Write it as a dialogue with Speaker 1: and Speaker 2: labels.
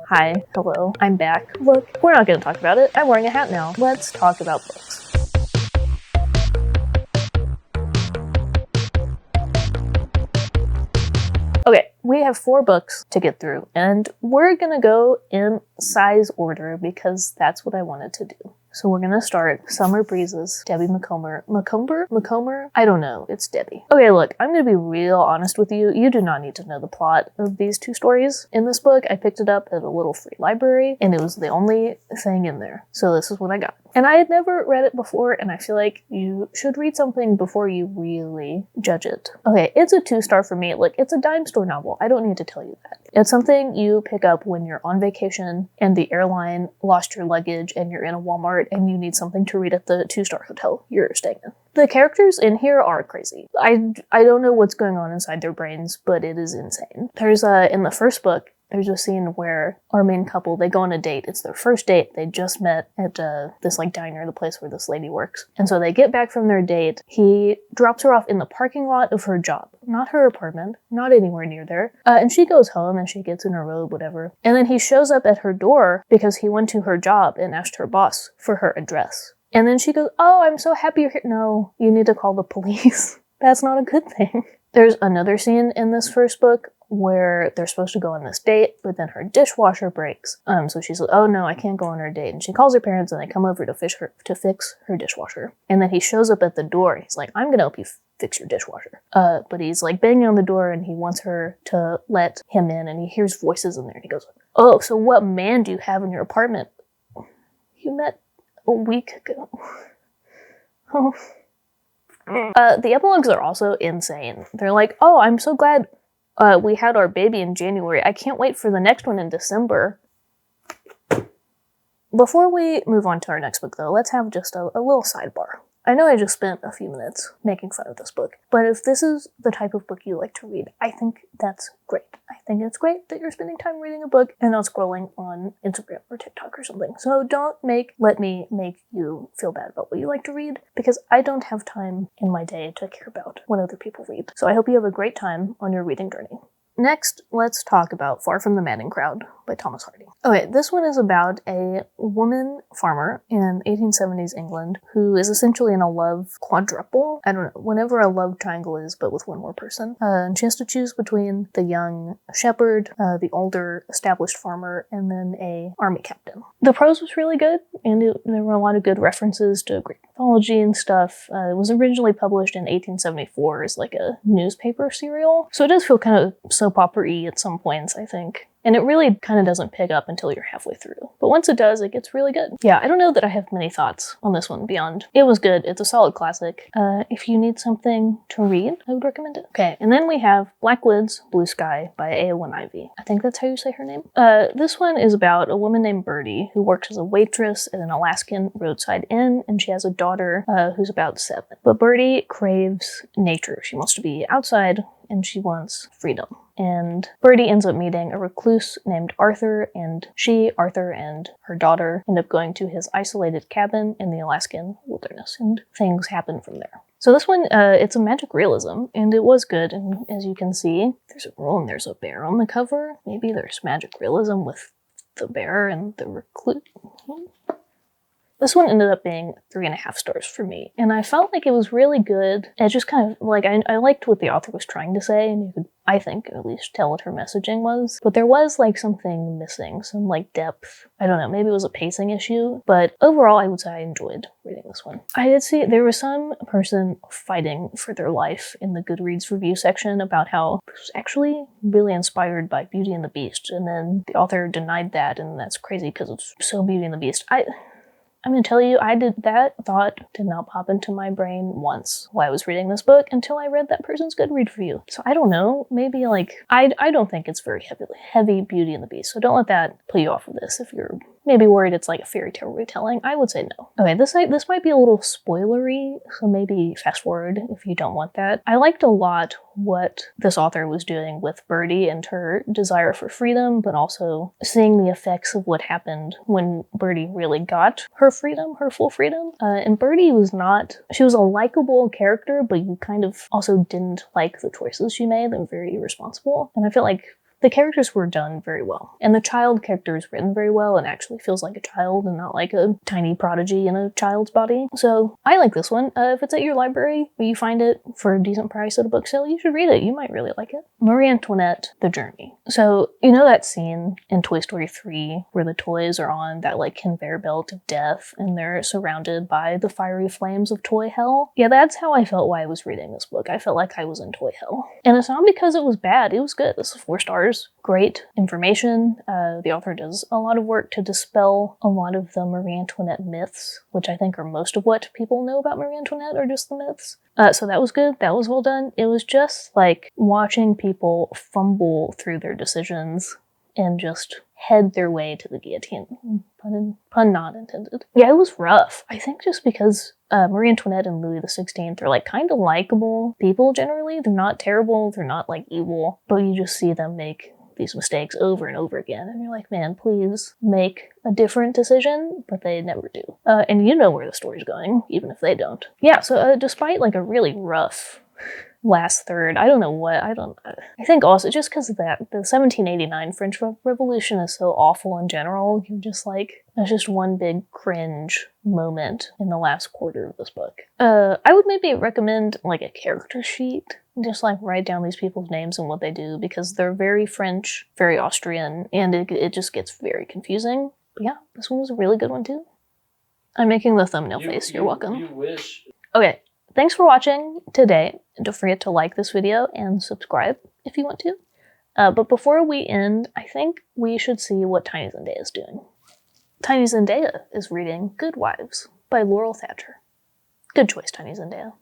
Speaker 1: Hi, hello, I'm back. Look, we're not gonna talk about it. I'm wearing a hat now. Let's talk about books. Okay, we have 4 books to get through, and we're gonna go in size order because that's what I wanted to do. So we're gonna start Summer Breezes, Debbie Macomber. Macomber? I don't know, it's Debbie. Okay, look, I'm gonna be real honest with you. You do not need to know the plot of these 2 stories in this book. I picked it up at a little free library, and it was the only thing in there. So this is what I got. And I had never read it before, and I feel like you should read something before you really judge it. Okay, it's a 2-star for me. Like, it's a dime store novel. I don't need to tell you that. It's something you pick up when you're on vacation and the airline lost your luggage and you're in a Walmart and you need something to read at the 2-star hotel you're staying in. The characters in here are crazy. I don't know what's going on inside their brains, but it is insane. There's in the first book, there's a scene where our main couple, they go on a date. It's their first date. They just met at this diner, the place where this lady works. And so they get back from their date. He drops her off in the parking lot of her job. Not her apartment, not anywhere near there. And she goes home and she gets in her robe, whatever. And then he shows up at her door because he went to her job and asked her boss for her address. And then she goes, "Oh, I'm so happy you're here." No, you need to call the police. That's not a good thing. There's another scene in this first book where they're supposed to go on this date, but then her dishwasher breaks. So she's like, "Oh no, I can't go on her date." And she calls her parents and they come over to fix her dishwasher. And then he shows up at the door. He's like, "I'm gonna help you fix your dishwasher." But he's like banging on the door and he wants her to let him in, and he hears voices in there and he goes, "Oh, so what man do you have in your apartment?" "You met a week ago." Oh. The epilogues are also insane. They're like, "Oh, I'm so glad we had our baby in January. I can't wait for the next one in December." Before we move on to our next book, though, let's have just a little sidebar. I know I just spent a few minutes making fun of this book, but if this is the type of book you like to read, I think that's great. I think it's great that you're spending time reading a book and not scrolling on Instagram or TikTok or something. So don't let me make you feel bad about what you like to read, because I don't have time in my day to care about what other people read. So I hope you have a great time on your reading journey. Next, let's talk about Far from the Madding Crowd by Thomas Hardy. Okay, this one is about a woman farmer in 1870s England who is essentially in a love quadruple. I don't know, whenever a love triangle is, but with one more person. And she has to choose between the young shepherd, the older established farmer, and then a army captain. The prose was really good, and there were a lot of good references to Greek mythology and stuff. It was originally published in 1874 as like a newspaper serial, so it does feel kind of soap opera-y at some points, I think. And it really kind of doesn't pick up until you're halfway through. But once it does, it gets really good. Yeah, I don't know that I have many thoughts on this one beyond it was good. It's a solid classic. If you need something to read, I would recommend it. Okay, and then we have Black Woods, Blue Sky by Eowyn Ivey. I think that's how you say her name. This one is about a woman named Birdie who works as a waitress at an Alaskan roadside inn, and she has a daughter who's about 7. But Birdie craves nature. She wants to be outside, and she wants freedom. And Birdie ends up meeting a recluse named Arthur, and Arthur, and her daughter end up going to his isolated cabin in the Alaskan wilderness, and things happen from there. So this one, it's a magic realism, and it was good, and as you can see, there's a bear on the cover. Maybe there's magic realism with the bear and the recluse. This one ended up being 3.5 stars for me, and I felt like it was really good. It just kind of, like, I liked what the author was trying to say, and you could, I think, at least tell what her messaging was. But there was, like, something missing, some, like, depth. I don't know, maybe it was a pacing issue, but overall, I would say I enjoyed reading this one. I did see there was some person fighting for their life in the Goodreads review section about how it was actually really inspired by Beauty and the Beast, and then the author denied that, and that's crazy because it's so Beauty and the Beast. I'm gonna tell you, that thought did not pop into my brain once while I was reading this book until I read that person's Goodreads review. So I don't know, maybe I don't think it's very heavy Beauty and the Beast, so don't let that put you off of this if you're maybe worried it's like a fairy tale retelling. I would say no. Okay, this might be a little spoilery, so maybe fast forward if you don't want that. I liked a lot what this author was doing with Birdie and her desire for freedom, but also seeing the effects of what happened when Birdie really got her freedom, her full freedom. And Birdie she was a likable character, but you kind of also didn't like the choices she made. They were very irresponsible. And I feel like The characters were done very well, and the child character is written very well and actually feels like a child and not like a tiny prodigy in a child's body. So I like this one. If it's at your library or you find it for a decent price at a book sale, you should read it. You might really like it. Marie Antoinette, The Journey. So you know that scene in Toy Story 3 where the toys are on that like conveyor belt of death and they're surrounded by the fiery flames of toy hell? Yeah, that's how I felt while I was reading this book. I felt like I was in toy hell. And it's not because it was bad. It was good. This is 4 stars. Great information. The author does a lot of work to dispel a lot of the Marie Antoinette myths, which I think are most of what people know about Marie Antoinette are just the myths. So that was good. That was well done. It was just like watching people fumble through their decisions and just head their way to the guillotine. Pun not intended. Yeah, it was rough. I think just because Marie Antoinette and Louis XVI are like kind of likable people generally. They're not terrible, they're not like evil, but you just see them make these mistakes over and over again, and you're like, man, please make a different decision, but they never do. And you know where the story's going, even if they don't. Yeah, so despite like a really rough last third, I think also just because of that, the 1789 French Revolution is so awful in general, you're just like, there's just one big cringe moment in the last quarter of this book. I would maybe recommend like a character sheet, just like write down these people's names and what they do, because they're very French, very Austrian, and it just gets very confusing. But yeah, this one was a really good one too. I'm making the thumbnail face, you're welcome.
Speaker 2: You wish.
Speaker 1: Okay. Thanks for watching today. Don't forget to like this video and subscribe if you want to. But before we end, I think we should see what Tiny Zendaya is doing. Tiny Zendaya is reading Good Wives by Laurel Thatcher. Good choice, Tiny Zendaya.